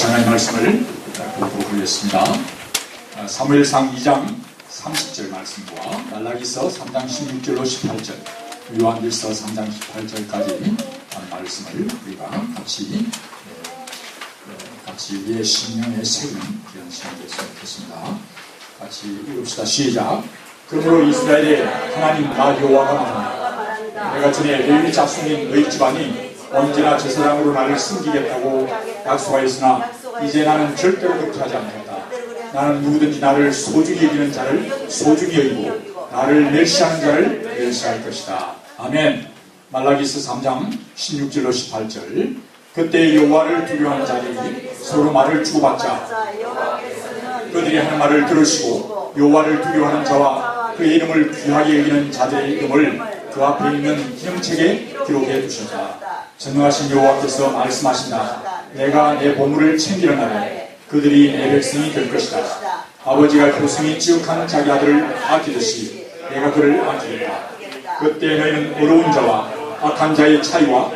하나님의 말씀을 보겠습니다. 사무엘상 2장 30절 말씀과 말라기서 3장 16절로 18절, 요한일서 3장 18절까지 말씀을 우리가 같이 우리의 심령에 새기는 그런 시간이 됐으면 좋겠습니다. 같이 읽읍시다. 시작. 그러므로 이스라엘의 하나님 나 여호와가 말하노라. 내가 전에 레위 자손인 너희 집안이 언제나 제사장으로 나를 섬기겠다고 약속하였으나 이제 나는 절대로 그렇게 하지 않겠다. 나는 누구든지 나를 소중히 여기는 자를 소중히 여기고 나를 멸시하는 자를 멸시할 것이다. 아멘. 말라기서 3장 16절로 18절. 그때 여호와를 두려워하는 자들이 서로 말을 주고받자 그들이 하는 말을 들으시고 여호와를 두려워하는 자와 그의 이름을 귀하게 여기는 자들의 이름을 그 앞에 있는 기념책에 기록해 두셨다. 전능하신 여호와께서 말씀하신다. 내가 내 보물을 챙기는 날에 그들이 내 백성이 될 것이다. 아버지가 교승이 지옥하는 자기 아들을 아끼듯이 내가 그를 아끼겠다. 그때 너희는 어려운 자와 악한 자의 차이와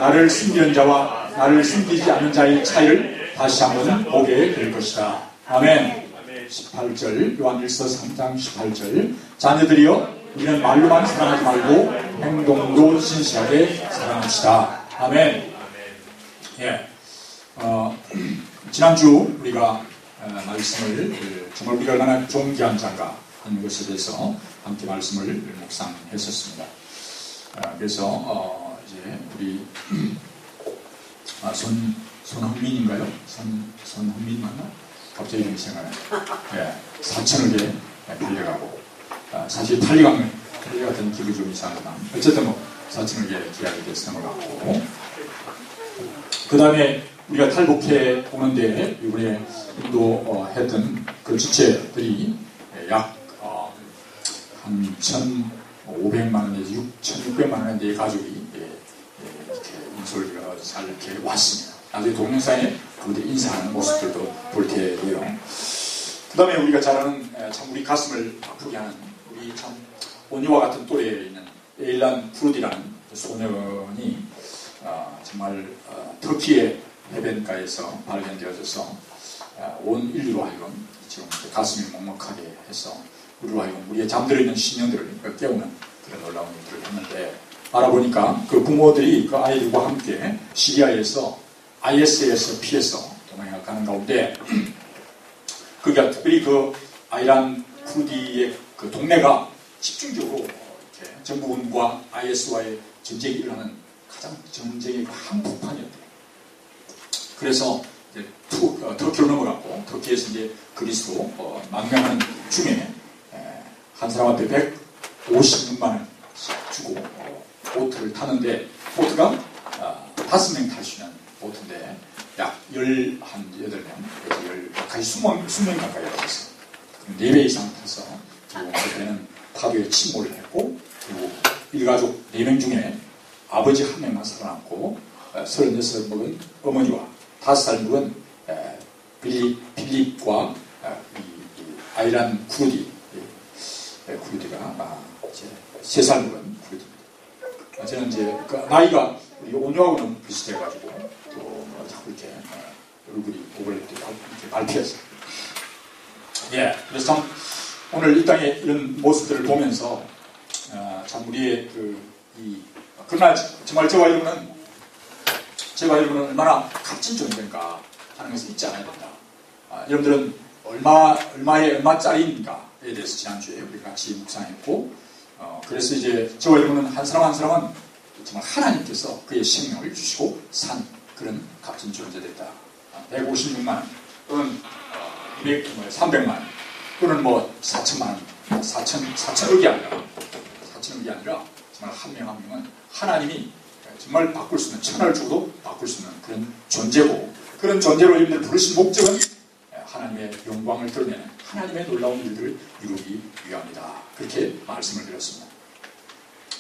나를 숨기는 자와 나를 숨기지 않는 자의 차이를 다시 한번 보게 될 것이다. 아멘. 18절 요한일서 3장 18절. 자녀들이여 우리는 말로만 사랑하지 말고 행동도 진실하게 사랑합시다. 아멘. 예. 지난주 우리가 말씀을 정말 우리가 얼마나 존귀한 자가 하는 것에 대해서 함께 말씀을 묵상했었습니다. 그래서 이제 우리 손흥민인가요? 손흥민 맞나? 갑자기 이름이 생각나요. 예, 4천억에 팔려가고 사실 팔려갔던 기분이 좀 이상하지만 어쨌든 뭐 4천억에 계약이 돼서 넘어갔고 그 다음에 우리가 탈북해 오는데 이번에 인도했던 그 주체들이 약 한 1,500만 원 내지 6,600만 원의 네 가족이 이렇게 인솔비가 잘 이렇게 왔습니다. 나중에 동영상에 그분들 인사하는 모습들도 볼 테고요. 그 다음에 우리가 잘 아는 참 우리 가슴을 아프게 하는 우리 참 온유와 같은 또래에 있는 에일란 프루디라는 소년이 정말 터키의 해변가에서 발견되어져서 온 인류로 하여금 지금 가슴이 먹먹하게 해서 우리로 하여금 우리의 잠들어 있는 신령들을 깨우는 그런 놀라운 일들을 했는데 알아보니까 그 부모들이 그 아이들과 함께 시리아에서 IS에서 피해서 도망해 가는 가운데 그러니까 특별히 그 아이란 쿠르디의 그 동네가 집중적으로 이렇게 정부군과 IS와의 전쟁이 일어나는 가장 전쟁의 한복판이었대요. 그래서 이제 터키로 넘어갔고 터키에서 이제 그리스로 망명하는 중에 한 사람한테 156만 원 주고 보트를 타는데 보트가 5명 탈 수 있는 보트인데 약 18명, 거의 20명 가까이 왔었어요. 4배 이상 타서 결국 그때는 파도에 침몰을 했고 그리고 일가족 4명 중에 아버지 1명만 살아남고 36살 먹은 어머니와 5살 먹은 필립과 아이란 쿠르디가 이제 3살 먹은 쿠르디입니다. 저는 이제 그 나이가 우리 온유하고는 비슷해가지고 또 자꾸 이렇게 얼굴이 보글레 이렇게 밟혀서 예, 그래서 참 오늘 이 땅에 이런 모습들을 보면서 참 우리의 그러나 정말 저와 여러분은 얼마나 값진 존재인가 하는 것을 잊지 않아야 된다. 여러분들은 얼마짜리인가에 대해서 지난주에 우리 같이 묵상했고 그래서 이제 저와 여러분은 한 사람 한 사람은 정말 하나님께서 그의 생명을 주시고 산 그런 값진 존재들이다. 156만 원 또는 300만 원 또는 뭐 4천만 원 4천억이 아니라 정말 한 명 한 명은 하나님이 정말 바꿀 수 있는 천하를 주고도 바꿀 수 있는 그런 존재고 그런 존재로 여러분들 부르신 목적은 하나님의 영광을 드러내는 하나님의 놀라운 일들을 이루기 위함이다. 그렇게 말씀을 드렸습니다.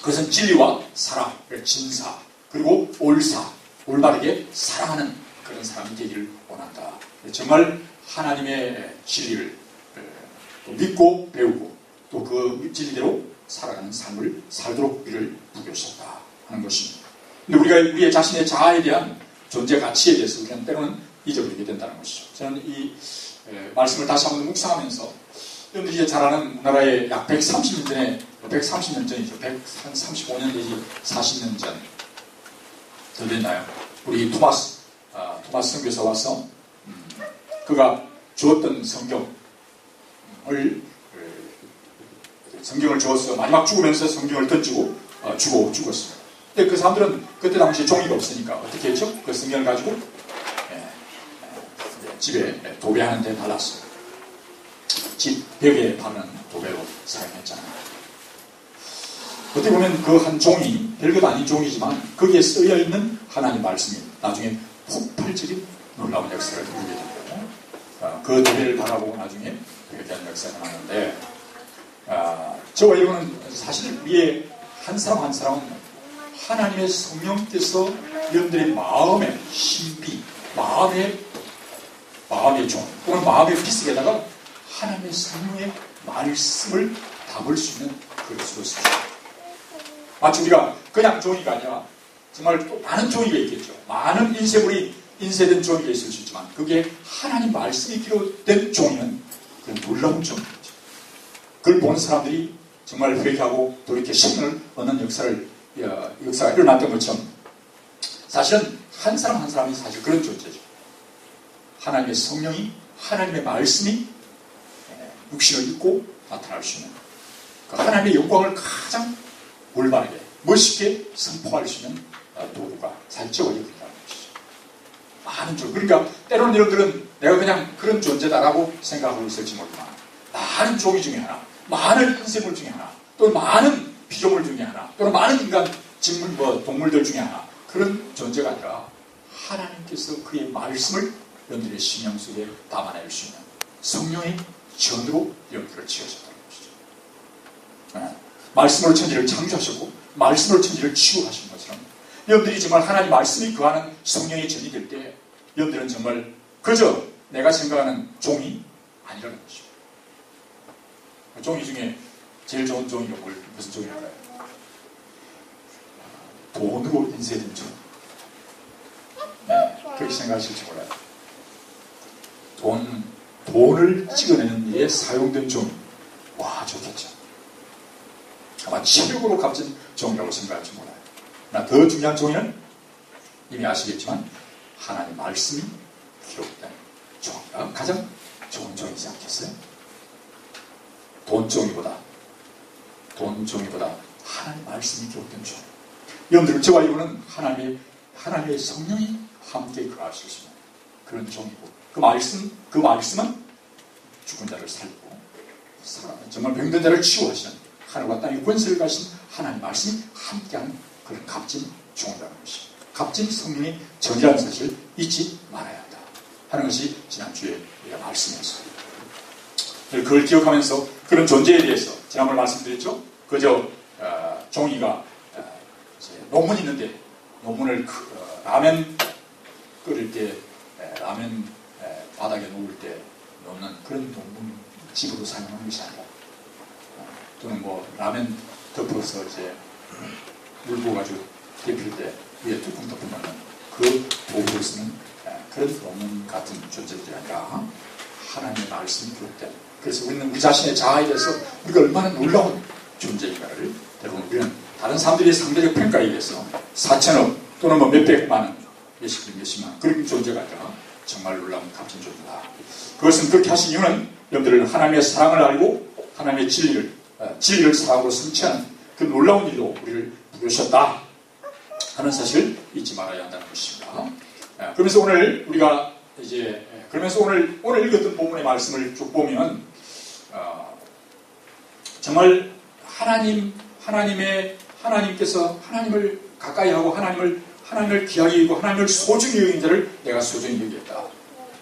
그것은 진리와 사랑, 진사, 그리고 옳사, 올바르게 사랑하는 그런 사람이 되기를 원한다. 정말 하나님의 진리를 또 믿고 배우고 또 그 진리대로 살아가는 삶을 살도록 우리를 부여하셨다 하는 것입니다. 근데 우리가 우리의 자신의 자아에 대한 존재 가치에 대해서 우리는 때로는 잊어버리게 된다는 것이죠. 저는 이 말씀을 다시 한번 묵상하면서 여러분들이 이제 잘 아는 우리나라에 약 130년 전에 130년 전이죠. 한 35년 내지 40년 전 더 됐나요? 우리 토마스 선교사 와서 그가 주었던 성경을 주어서 마지막 죽으면서 성경을 던지고 죽었어요. 근데 그 사람들은 그때 당시에 종이가 없으니까 어떻게 했죠? 그 성경을 가지고 집에 도배하는 데 발랐어요. 집 벽에 바르는 도배로 사용했잖아요. 어떻게 보면 그 한 종이 별것 아닌 종이지만 거기에 쓰여 있는 하나님 말씀이 나중에 폭발적인 놀라운 역사를 이루게 됩니다. 그 도배를 바라보고 나중에 그렇게 한 역사가 나는데 저와 여러분은 사실 우리의 한 사람 한 사람은 하나님의 성령께서 여러분들의 마음의 신비, 마음의 종, 또는 마음의 빛에다가 하나님의 성령의 말씀을 담을 수 있는 그릇으로 쓰십니다. 마치 우리가 그냥 종이가 아니라 정말 또 많은 종이가 있겠죠. 많은 인쇄된 종이가 있을 수 있지만 그게 하나님 말씀이 기록된 종이는 그 놀라운 종이죠. 그걸 보는 사람들이 정말 회개하고 돌이켜 신을 얻는 역사가 일어났던 것처럼 사실은 한 사람 한 사람이 사실 그런 존재죠. 하나님의 성령이 하나님의 말씀이 육신을 입고 나타날 수 있는 그 하나님의 영광을 가장 올바르게 멋있게 선포할 수 있는 도구가 살쪄 있다는 것이죠. 많은 종. 그러니까 때로는 여러분들은 내가 그냥 그런 존재다라고 생각하고 있을지 모르지만 많은 종이 중에 하나, 많은 인생물 중에 하나, 또는 많은 피조물 중에 하나, 또는 많은 인간, 동물들 중에 하나 그런 존재가 아니라 하나님께서 그의 말씀을 여러분들의 심령 속에 담아낼 수 있는 성령의 전으로 여러분들을 지어졌다는 것이죠. 말씀으로 천지를 창조하셨고 말씀으로 천지를 치유하신 것처럼 여러분들이 정말 하나님 말씀이 거하는 성령의 전이 될 때 여러분들은 정말 그저 내가 생각하는 종이 아니라는 것이죠. 종이 중에 제일 좋은 종이가 무슨 종일까요? 돈으로 인쇄된 종. 그렇게 생각하실지 몰라요. 돈을 찍어내는 일에 사용된 종. 와, 좋겠죠. 아마 최고로 값진 종이라고 생각할지 몰라요. 그러나 더 중요한 종이는 이미 아시겠지만 하나님 말씀이 기록된 종이가 가장 좋은 종이지 않겠어요? 돈 종이보다 하나님 말씀이 기록된 종. 여러분들 저와 여러분은 하나님의 성령이 함께 거하실 수 있는 그런 종이고 그 말씀은 죽은 자를 살리고 정말 병든 자를 치유하시는 하늘과 땅의 권세를 가신 하나님 말씀이 함께하는 그런 값진 종이라는 것입니다. 값진 성령의 전이라는 사실을 잊지 말아야 한다 하는 것이 지난주에 우리가 말씀이었습니다. 그걸 기억하면서 그런 존재에 대해서 지난번에 말씀드렸죠. 그저 종이가 논문이 있는데 논문을 라면 끓일 때 라면 바닥에 놓을 때 놓는 그런 논문 집으로 사용하는 것이 아니라 또는 라면 덮어서 이제 물 부어가지고 데필 때 위에 뚜껑 덮으면 그 도구를 쓰는 그런 논문 같은 존재들이 아니라 하나님의 말씀이 기록된. 그래서 우리는 우리 자신의 자아에 대해서 우리가 얼마나 놀라운 존재인가를 여러분 우리는 다른 사람들의 상대적 평가에 의해서 4천억 또는 몇백만 원, 몇십만 원 그런 존재가 아니라 정말 놀라운 값진 존재다. 그것은 그렇게 하신 이유는 여러분들은 하나님의 사랑을 알고 하나님의 진리를 사랑으로 성취하는 그 놀라운 일로 우리를 부르셨다 하는 사실을 잊지 말아야 한다는 것입니다. 그러면서 오늘 우리가 이제 오늘 읽었던 본문의 말씀을 쭉 보면 정말 하나님께서 하나님을 가까이 하고 하나님을 귀하게 여기고 하나님을 소중히 여긴 자를 내가 소중히 여기겠다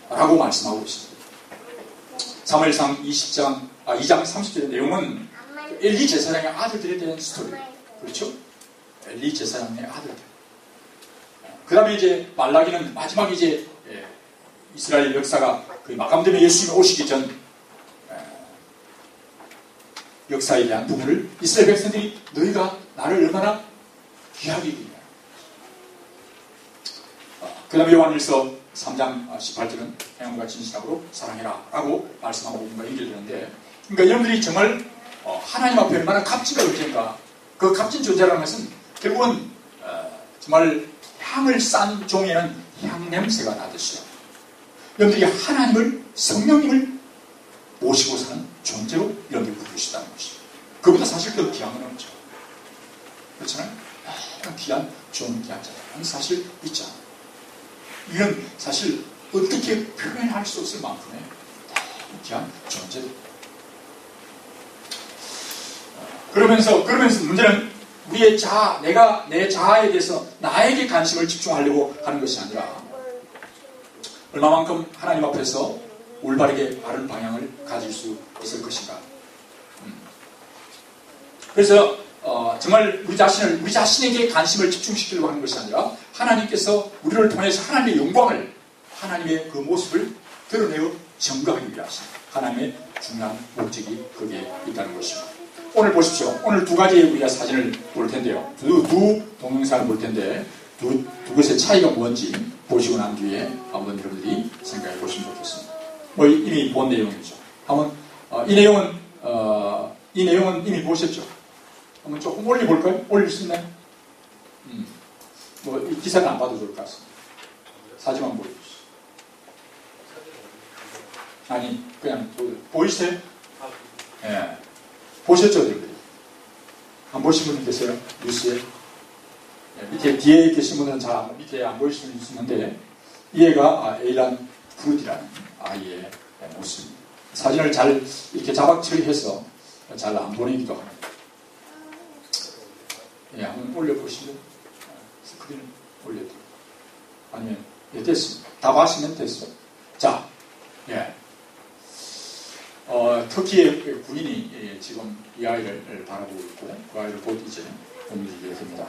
라고 말씀하고 있습니다. 사무엘상 2장 30절의 내용은 엘리 제사장의 아들들에 대한 스토리예요. 그렇죠? 엘리 제사장의 아들들. 그 다음에 이제 말라기는 마지막 이제 이스라엘 역사가 마감되면 예수님이 오시기 전 역사에 대한 부분을 이스라엘 백성들이 너희가 나를 얼마나 귀하게 여기냐. 그 다음에 요한일서 3장 18절은 행함과 진실함으로 사랑해라 라고 말씀하고 뭔가 연결되는데, 그러니까 여러분들이 정말 하나님 앞에 얼마나 값진 존재인가. 그 값진 존재라는 것은 결국은 정말 향을 싼 종에는 향 냄새가 나듯이요, 여러분들이 하나님을, 성령님을 모시고 사는 존재로 여러분들이 부르시다는 것입니다. 그보다 사실 더 귀한 건 없죠. 그렇잖아요? 귀한 존재라는 사실 있지 않아요. 이건 사실 어떻게 표현할 수 없을 만큼의 귀한 존재. 그러면서 문제는 우리의 자아, 내 자아에 대해서 나에게 관심을 집중하려고 하는 것이 아니라 얼마만큼 하나님 앞에서 올바르게 바른 방향을 가질 수 있을 것인가. 그래서 정말 우리 자신에게 관심을 집중시키려고 하는 것이 아니라 하나님께서 우리를 통해서 하나님의 영광을, 하나님의 그 모습을 드러내어 증거하기 위하신 하나님의 중요한 목적이 거기에 있다는 것입니다. 오늘 보십시오. 오늘 두 가지의 우리가 사진을 볼 텐데요. 두 동영상을 볼 텐데 두 것의 차이가 뭔지 보시고 난 뒤에 한번 여러분들이 생각해 보시면 좋겠습니다. 이미 본 내용이죠. 한번 이 내용은 이미 보셨죠? 한번 조금 올려볼까요? 올릴 수 있나요? 이 기사는 안 봐도 좋을 것 같습니다. 사진만 보여주시죠. 아니, 그냥 보이세요? 예. 보셨죠, 여러분들이? 안 보신 분 계세요? 뉴스에? 예, 밑에 뒤에 계신 분은 잘 밑에 안 보일 수 있는데, 이 애가 에일란 프루디라는 아이의 모습입니다. 사진을 잘 이렇게 자박 처리해서 잘 안 보내기도 합니다. 예, 한번 올려보시면 스크린을 올려드릴게요. 아니면 예, 됐습니다. 다 봐시면 됐어요. 자, 예. 터키의 군인이 지금 이 아이를 바라보고 있고, 그 아이를 곧 이제 움직이게 됩니다.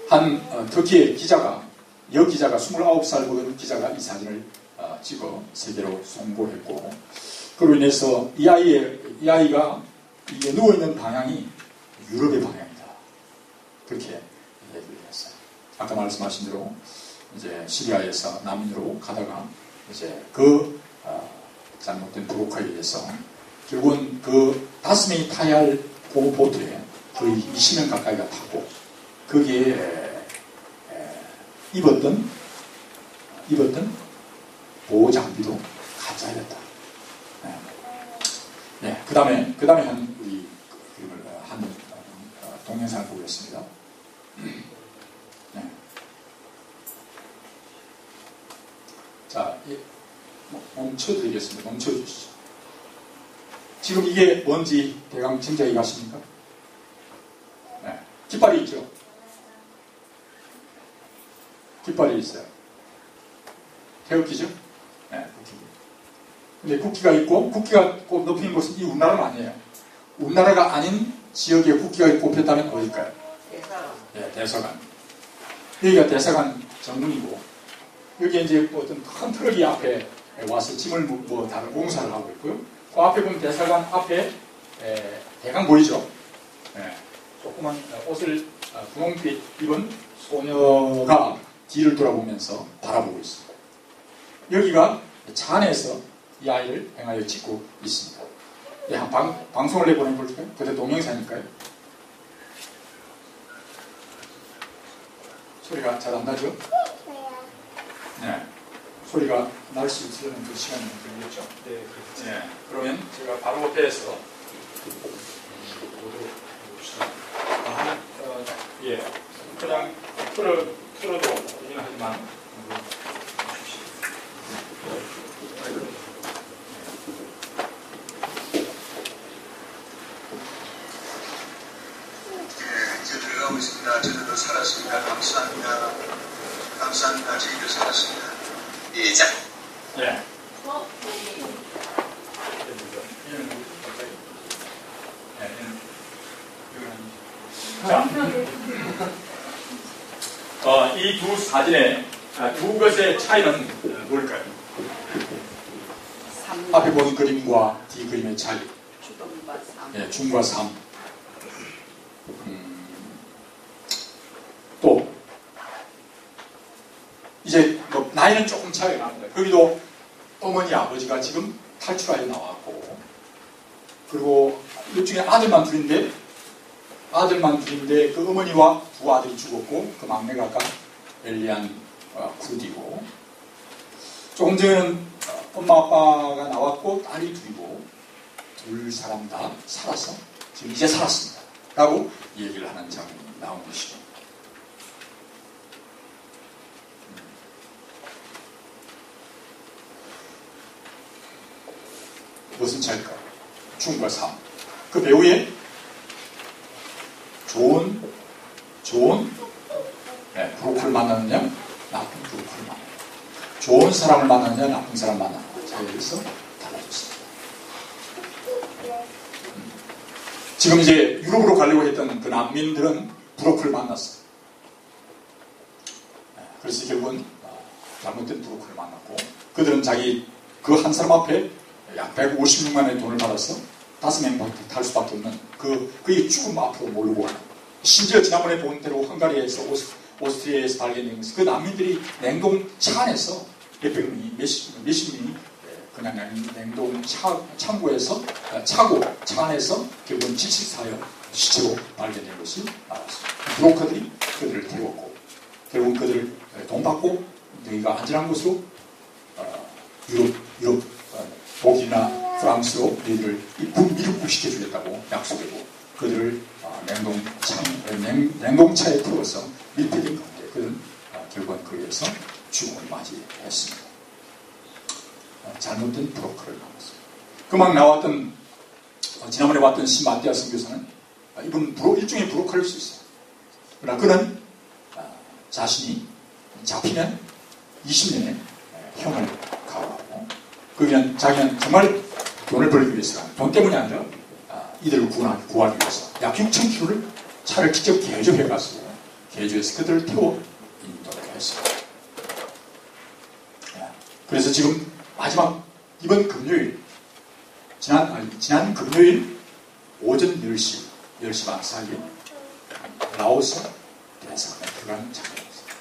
한 터키의 기자가, 여기자가 29살 보던 기자가 이 사진을 찍어 세계로 송보했고, 그로 인해서 이 아이가 이게 누워있는 방향이 유럽의 방향이다. 그렇게 얘기를 했어요. 아까 말씀하신 대로 이제 시리아에서 난민으로 가다가 이제 잘못된 브로커에 의해서 결국은 그 5명이 타야 할 보트에 거의 20명 가까이가 타고 거기에 입었던 보호 장비도 가짜였다. 네, 그 다음에 한 동영상을 보겠습니다. 네. 자, 멈춰드리겠습니다. 멈춰주시죠. 지금 이게 뭔지 대강 짐작이 가십니까? 네. 깃발이 있죠? 깃발이 있어요. 태극기죠? 네, 국기. 근데 국기가 있고, 국기가 높인 곳은 이 우리나라는 아니에요. 우리나라가 아닌 지역에 국기가 꼽혔다면 어딜까요? 대사관. 네, 대사관. 여기가 대사관 정문이고, 여기 이제 어떤 큰 트럭이 앞에 와서 짐을 다른 공사를 하고 있고요. 그 앞에 보면 대사관 앞에 대강 보이죠? 네, 조그만 옷을 분홍빛 입은 소녀가 뒤를 돌아보면서 바라보고 있습니다. 여기가 차 안에서 이 아이를 행하여 찍고 있습니다. 네, 방송을 내보내볼까요? 그때 동영상이니까요. 소리가 잘 안 나죠? 네. 소리가 날 수 있으려면 그 시간이 걸리겠죠? 네, 그렇죠. 네. 그러면 제가 바로 옆에서 예. 그냥 틀어도 되긴 하지만 이제 들어가고 있습니다. 저들도 살았습니다. 감사합니다. 감사합니다. 저희도 살았습니다. 시작. 네. 자, 이 두 사진의 두 것의 차이는 뭘까요? 앞에 보는 그림과 뒤 그림의 차이. 네, 중과 3. 또 이제 뭐 나이는 조금 차이가 납니다. 거기도 어머니 아버지가 지금 탈출하여 나왔고, 그리고 이 중에 아들만 둘인데 그 어머니와 두 아들이 죽었고, 그 막내가 아까 엘리안 쿠디고, 조금 전에는 엄마 아빠가 나왔고 딸이 둘이고, 둘 사람 다 살아서 지금 이제 살았습니다 라고 얘기를 하는 장면이 나온 것이죠. 무슨 차일까요? 죽음과 삶. 그 배우의 좋은 브로커를 만나느냐, 나쁜 브로커를 만나느냐, 좋은 사람을 만나느냐, 나쁜 사람 만나느냐 차이에서 달라졌습니다. 지금 이제 유럽으로 가려고 했던 그 난민들은 브로커를 만났어요. 그래서 결국은 잘못된 브로커를 만났고, 그들은 자기 그 한 사람 앞에 약 156만 원의 돈을 받아서 5명밖에 탈 수밖에 없는 그의 죽음 앞으로 몰고 가는. 심지어 지난번에 본 대로 헝가리에서 오스트리아에서 발견된 것은 그 난민들이 냉동 차 안에서 몇백 명이 몇십 명이 그냥 냉동 창고에서 차 안에서 결국은 지치사여 시체로 발견된 것이 나왔습니다. 브로커들이 그들을 태웠고, 결국은 그들을 돈 받고 너희가 안전한 곳으로 유럽 독일이나 프랑스로 너희들을 미륵국시켜 주겠다고 약속했고, 그들을 냉동차에 태워서 밀폐된 가운데 그들은 결국은 거기에서 죽음을 맞이했습니다. 잘못된 브로커를 만났습니다. 그만 나왔던 지난번에 봤던 마티아 선교사는 이분 일종의 브로커일 수 있어요. 그러나 그는 자신이 잡히면 20년의 형을 각오하고, 그냥 자기는 정말 돈을 벌기 위해서, 돈 때문이 아니라 이들을 구하기 위해서 약 6,000km를 차를 직접 개조해가지고 개조해서 그들을 태워 인도를 했습니다. 그래서 지금 마지막 이번 금요일, 지난 금요일 오전 10시 반 사이에 라오스 대사관에 들어가는 장면이었습니다.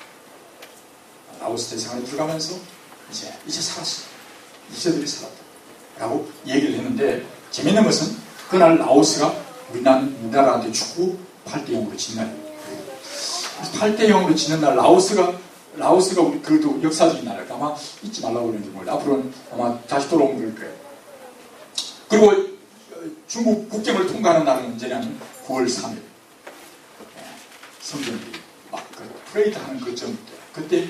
라오스 대사관에 들어가면서 이제 살았습니다. 이제들이 살았다 라고 얘기를 했는데, 재밌는 것은 그날 라오스가 우리나라한테 축구 8대0으로 진 날이에요. 8대0으로 지는 날 라오스가 우리 그래도 역사적인 날일까 아마 잊지 말라고 그러는지 몰라. 앞으로는 아마 다시 돌아오면 그럴 거예요. 그리고 중국 국경을 통과하는 날은 언제냐면 9월 3일. 성전들이 막 프레이드 하는 그 점, 그때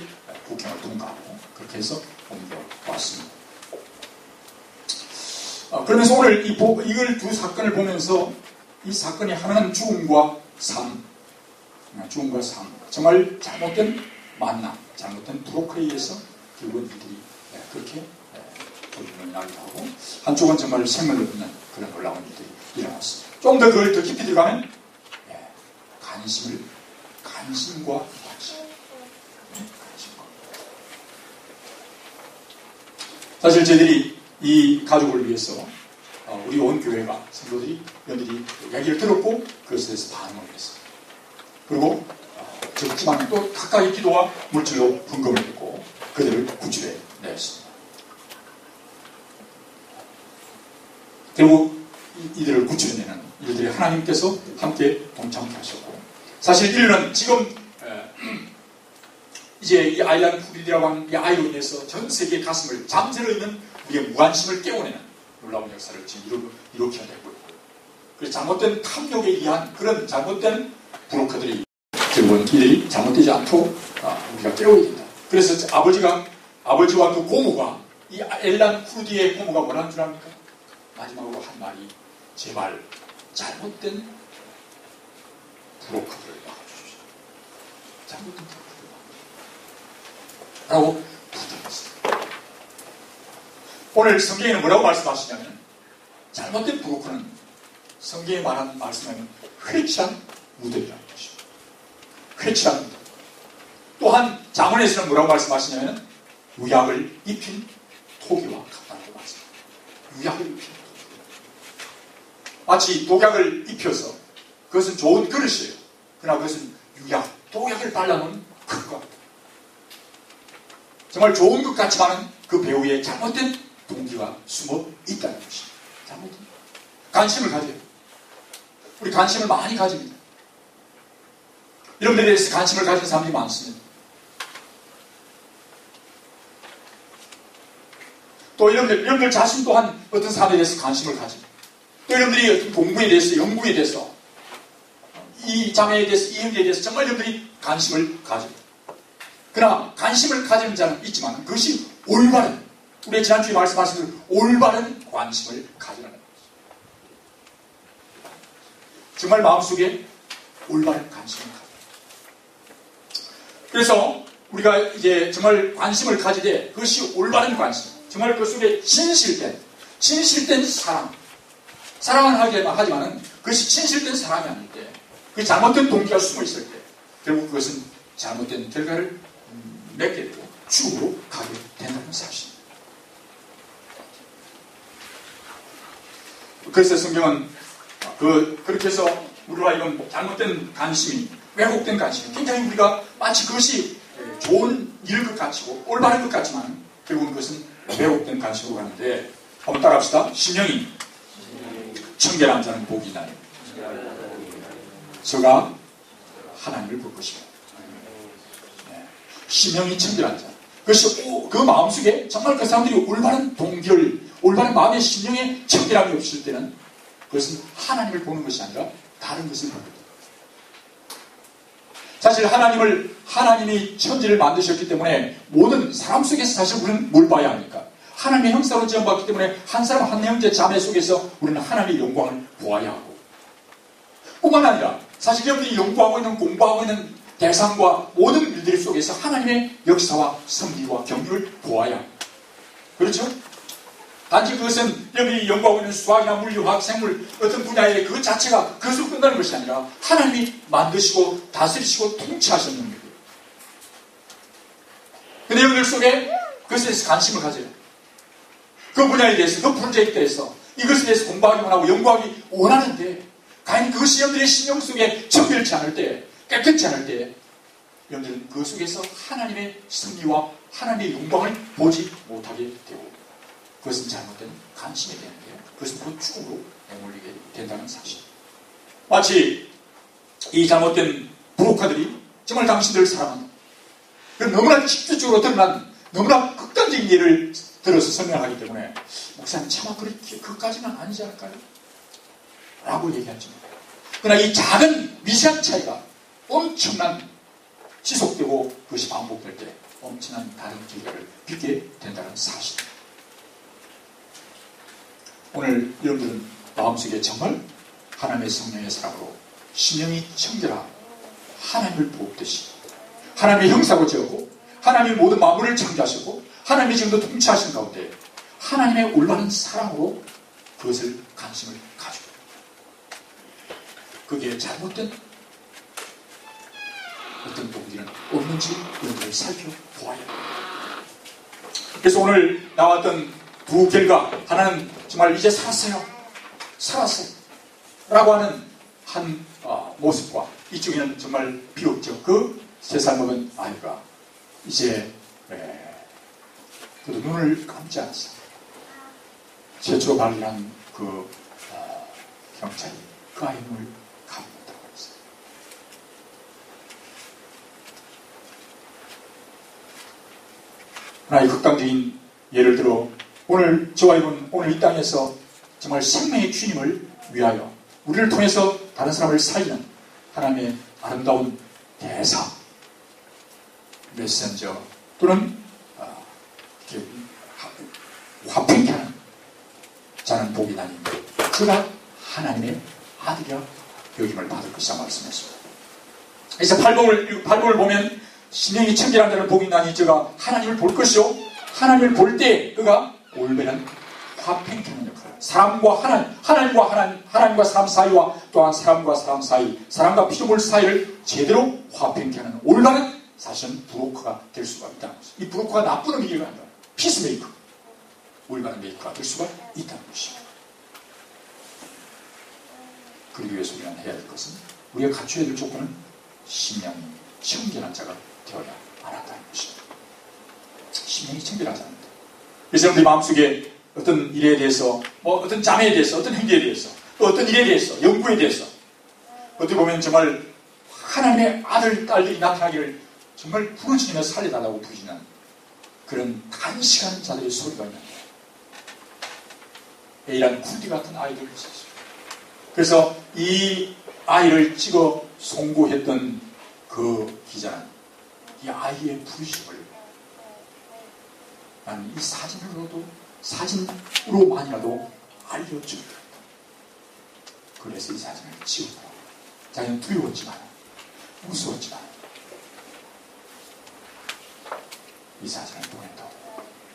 국경을 통과하고 그렇게 해서 옮겨왔습니다. 그러면서 오늘 이걸 두 사건을 보면서 이 사건이 하나는 죽음과 삶, 정말 잘못된 만남, 잘못된 브로커에 의해서 결국은 이들이 그렇게 죽음을 나기도 하고, 한쪽은 정말 생명을 얻는 그런 놀라운 일들이 일어났습니다. 좀 더 그걸 더 깊이 들어가면 관심과 관심. 사실 저희들이 이 가족을 위해서 우리 온 교회가 성도들이 이야기를 들었고 그것에 대해서 반응을 했습니다. 그리고 적지만 또 가까이 기도와 물질로 분금을 했고 그들을 구출해 냈습니다. 결국 이들을 구출해내는 일들이 하나님께서 함께 동참케 하셨고, 사실 인류는 지금 이제 이 아일란 후리디라고 하는 이 아이로 인해서 전 세계의 가슴을 잠재로 있는 우리의 무관심을 깨워내는 놀라운 역사를 지금 이룩해내고 있고, 그래서 잘못된 탐욕에 의한 그런 잘못된 브로커들이 결국은 이들이 잘못되지 않도록 우리가 깨워야 된다. 그래서 아버지와 그 고모가 이 엘란 후디의 고모가 뭐라는 줄 압니까? 마지막으로 한 말이 제발 잘못된 브로커들을 막아주십시오. 잘못된 브로커들을 막아주십시오. 라고 부탁했습니다. 오늘 성경에는 뭐라고 말씀하시냐면 잘못된 브로커는 성경에 말하는 말씀에는 회칠한 무덤이라는 것입니다. 회칠한 무덤. 또한 잠언에서는 뭐라고 말씀하시냐면 유약을 입힌 토기와 같다고 말씀합니다. 유약을 입힌 토기. 마치 독약을 입혀서 그것은 좋은 그릇이에요. 그러나 그것은 유약, 독약을 발라놓은 큰 것. 정말 좋은 것 같지만은 그 배우의 잘못된 동기가 숨어 있다는 것입니다. 잘못된 관심을 가져요. 우리 관심을 많이 가집니다. 이런 데에 대해서 관심을 가진 사람들이 많습니다. 또 여러분들 자신 또한 어떤 사람에 대해서 관심을 가집니다. 또 여러분들이 어떤 공부에 대해서, 연구에 대해서, 이 자매에 대해서, 이 형제에 대해서 정말 여러분들이 관심을 가집니다. 그러나 관심을 가지는 자는 있지만 그것이 올바른, 우리 지난주에 말씀하신 그 올바른 관심을 가지는 거죠. 정말 마음속에 올바른 관심을 가져요. 그래서 우리가 이제 정말 관심을 가지되 그것이 올바른 관심, 정말 그 속에 진실된 사랑은 하지만은 그것이 진실된 사랑이 아닐 때, 그 잘못된 동기가 숨어 있을 때, 결국 그것은 잘못된 결과를 맺게 되고 죽음으로 가게 된다는 사실입니다. 그래서 성경은 그렇게 해서 우리가 이건 잘못된 관심이, 왜곡된 관심이, 굉장히 우리가 마치 그것이 좋은 일일 것 같고 올바른 것 같지만 결국은 그것은 왜곡된 관심으로 가는데, 한번 따라합시다. 심령이 청결한 자는 복이 있나니 저가 하나님을 볼 것이다. 심령이 청결한 자, 그것이 그 마음속에 정말 그 사람들이 올바른 동기를, 올바른 마음의 심령에 청결함이 없을 때는 그것은 하나님을 보는 것이 아니라 다른 것을 봅니다. 사실 하나님이 천지를 만드셨기 때문에 모든 사람 속에서 사실 우리는 뭘 봐야 합니까? 하나님의 형상으로 지어봤기 때문에 한 사람 한 형제 자매 속에서 우리는 하나님의 영광을 보아야 하고, 뿐만 아니라 사실 여러분이 연구하고 있는, 공부하고 있는 대상과 모든 일들 속에서 하나님의 역사와 섭리와 경륜을 보아야 합니다. 그렇죠? 단지 그것은 여러분이 연구하고 있는 수학이나 물리학, 생물 어떤 분야의 그 자체가 그것으로 끝나는 것이 아니라 하나님이 만드시고 다스리시고 통치하셨는 거예요. 근데 여러분들 속에 그것에 대해서 관심을 가져요. 그 분야에 대해서, 그 프로젝트에 대해서 이것에 대해서 공부하기 원하고 연구하기 원하는데, 과연 그것이 여러분들의 신경 속에 정결치 않을 때, 깨끗지 않을 때 여러분들은 그 속에서 하나님의 승리와 하나님의 영광을 보지 못하게 되고, 그것은 잘못된 관심이 되는데 그것은 바로 죽음으로 내몰리게 된다는 사실. 마치 이 잘못된 부록화들이 정말 당신들을 사랑한다, 너무나 직접적으로 드러난 너무나 극단적인 예를 들어서 설명하기 때문에 목사님 차마 그까지는 아니지 않을까요? 라고 얘기하죠. 그러나 이 작은 미세한 차이가 엄청난 지속되고 그것이 반복될 때 엄청난 다른 결과를 빚게 된다는 사실입니다. 오늘 여러분들은 마음속에 정말 하나님의 성령의 사랑으로 심령이 청결하고 하나님을 보듯이 하나님의 형상으로 지었고 하나님의 모든 만물을 창조하시고 하나님의 지금도 통치하신 가운데 하나님의 올바른 사랑으로 그것을 관심을 가지고, 그게 잘못된 어떤 동기는 없는지 여러분을 살펴보아야 합니다. 그래서 오늘 나왔던 두 결과, 하나는 정말 이제 살았어요 라고 하는 한 모습과, 이쪽에는 정말 비옥적 그 3살 먹은 아이가 이제 그도 눈을 감지 않았어요. 최초로 발견한 그 경찰이 그 아이의 눈을 감는다고 했어요. 하나의 극단적인 예를 들어 오늘 저와 여러분, 오늘 이 땅에서 정말 생명의 주님을 위하여 우리를 통해서 다른 사람을 살리는 하나님의 아름다운 대사, 메신저 또는 화평케 하는 자는 복이 나니 그가 하나님의 아들이라 여김을 받을 것이라 말씀했습니다. 그래서 팔복을 보면 심령이 청결한 자는 복이 나니 저가 하나님을 볼 것이요 하나님을 볼 때 그가 올바른 화평케 하는 역할, 하나님과 사람 사이와 또한 사람과 사람 사이, 사람과 피조물 사이를 제대로 화평케 하는 올바른 사실은 브로커가 될 수가 있다는 것입니다. 이 브로커가 나쁜 의미가 아니라 피스메이커, 올바른 메이커가 될 수가 있다는 것입니다. 그러기 위해서 우리가 해야 될 것은, 우리가 갖춰야 될 조건은 심령이 청결한 자가 되어야 알았다는 것입니다. 심령이 청결하지 않는다. 그래서 여러분들이 마음속에 어떤 일에 대해서, 뭐 어떤 자매에 대해서, 어떤 형제에 대해서, 또 어떤 일에 대해서, 연구에 대해서 어떻게 보면 정말 하나님의 아들, 딸들이 나타나기를 정말 부르짖으며 살려달라고 부르짖는 그런 간식한 자들의 소리가 있는 거예요. A라는 쿨디 같은 아이들을 있었어요. 그래서 이 아이를 찍어 송구했던 그 기자는 이 아이의 부르심을 나는 이 사진으로만이라도 알려주겠다. 그래서 이 사진을 찍었다. 자기는 두려웠지만, 무서웠지만, 이 사진을 보낸다고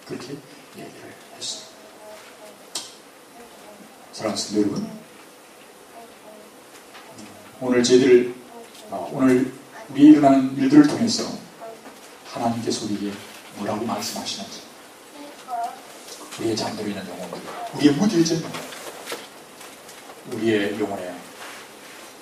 그렇게 얘기를 했습니다. 사랑하는 성도 여러분, 오늘 저희들, 오늘 우리에 일어나는 일들을 통해서 하나님께서 우리에게 뭐라고 말씀하시는지, 우리의 잠들어 있는 영혼들, 우리의 무뎌진 영혼, 우리의 영혼에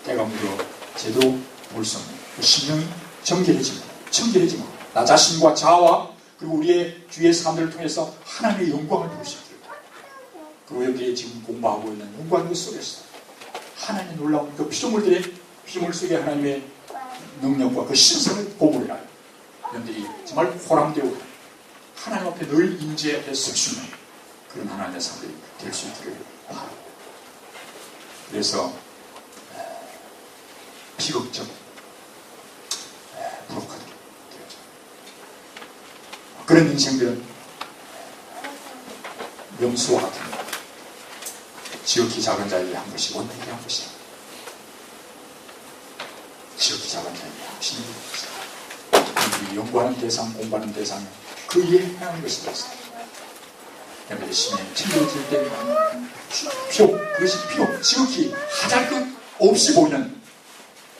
때가 묻어 제대로 볼 수 없는 그 심령이 정결해지고 나 자신과 자아와 그리고 우리의 주위의 사람들을 통해서 하나님의 영광을 볼 수 있도록, 그리고 여기에 지금 공부하고 있는 영광의 속에서 하나님의 놀라운 그 피조물 속에 하나님의 능력과 그 신성을 보고 이라요. 여러분들이 정말 호랑되고 하나님 앞에 늘 임재해 설 수 있는 그런 하나님의 사람들이 될 수 있기를 바랍니다. 그래서 비극적 부록하도록 되어져 그런 인생들은 명수와 같은 지극히 작은 자에게 한 것이 원칙이 한 것이다. 지극히 작은 자에게 하시는 것이다. 연구하는 대상, 공부하는 대상 그 일에 행하는 것이 되었습니다. 여러분의 심령이 챙겨질 때 그것이 필요 지극히 하잘 것 없이 보이는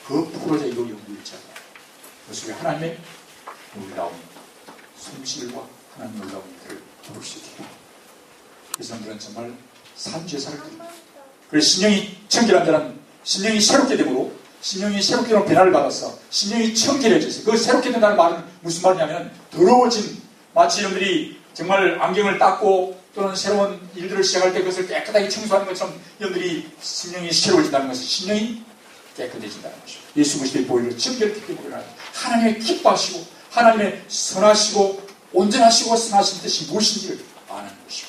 그 프로젝트 연구일자가 그 속에 하나님의 놀라운 손실과 하나님의 놀라운 일들을 볼 수 있다. 그 사람들은 정말 산죄사를 드립니다. 그래서 신령이 청결한 자는 신령이 새롭게 되므로 신령이 새롭게 되는 변화를 받아서 신령이 청결해져서 그 새롭게 된다는 말은 무슨 말이냐면 더러워진 마치 여러분들이 정말 안경을 닦고 또는 새로운 일들을 시작할 때 그것을 깨끗하게 청소하는 것처럼 여러분들이 신령이 새로워진다는 것은 신령이 깨끗해진다는 것이죠. 예수 그리스도의 보혈로 정결케 보혈하는 하나님의 기뻐하시고 하나님의 선하시고 온전하시고 선하신 뜻이 무엇인지를 아는 것이고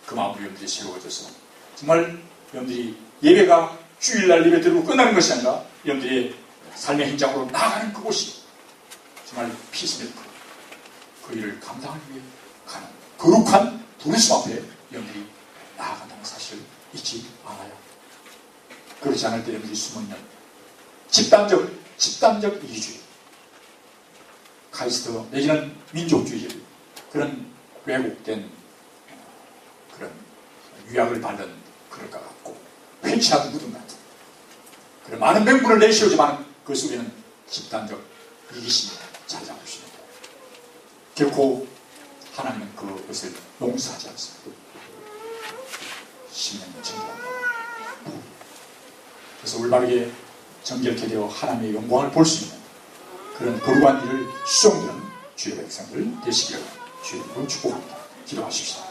그 마음으로 여러분들이 새로워져서 정말 여러분들이 예배가 주일날 예배 드리고 끝나는 것이 아니라 여러분들의 삶의 현장으로 나아가는 그곳이 정말 피스메이커 그 일을 감당하기 위해 가는 거룩한 부르심 앞에 여러분들이 나아간다는 사실을 잊지 않아요. 그렇지 않을 때 여러분들이 숨어있는 집단적 이기주의, 카이스트 내지는 민족주의, 그런 왜곡된 그런 유약을 바른 그럴 것 같고 회치한 무덤 같은 그런 많은 명분을 내세우지만 그 속에는 집단적 이기심이 자리하고 있습니다. 결코 하나님은 그것을 용서하지 않습니다. 신령이 정결합니다. 그래서 올바르게 정결케 되어 하나님의 영광을 볼 수 있는 그런 거룩한 일을 수용되는 주의 백성들 되시기를 주의 이름으로 축복합니다. 기도하십시다.